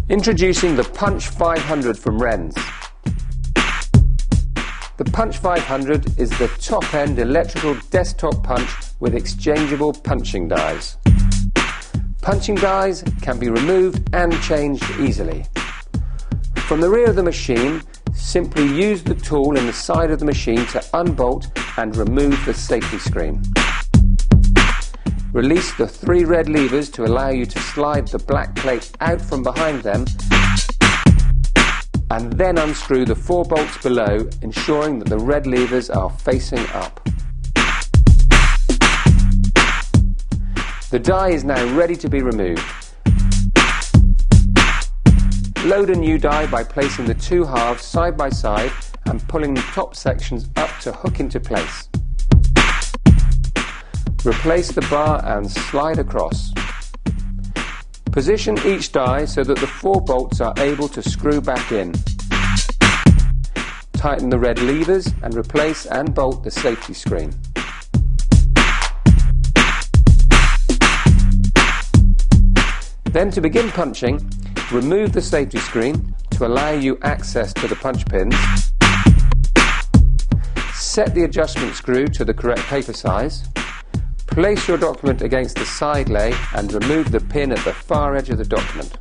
Introducing the Punch 500 from Renz. The Punch 500 is the top-end electrical desktop punch with exchangeable punching dies. Punching dies can be removed and changed easily. From the rear of the machine, simply use the tool in the side of the machine to unbolt and remove the safety screen. Release the 3 red levers to allow you to slide the black plate out from behind them, and then unscrew the 4 bolts below, ensuring that the red levers are facing up. The die is now ready to be removed. Load a new die by placing the 2 halves side by side and pulling the top sections up to hook into place. Replace the bar and slide across. Position each die so that the 4 bolts are able to screw back in. Tighten the red levers and replace and bolt the safety screen. Then, to begin punching, remove the safety screen to allow you access to the punch pins. Set the adjustment screw to the correct paper size. Place your document against the side lay and remove the pin at the far edge of the document.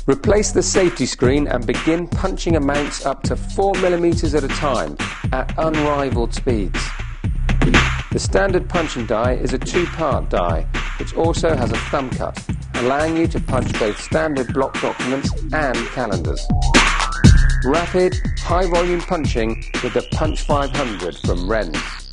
Replace the safety screen and begin punching amounts up to 4mm at a time at unrivaled speeds. The standard punching die is a 2-part die, which also has a thumb cut, allowing you to punch both standard block documents and calendars. Rapid, high volume punching with the Punch 500 from Renz.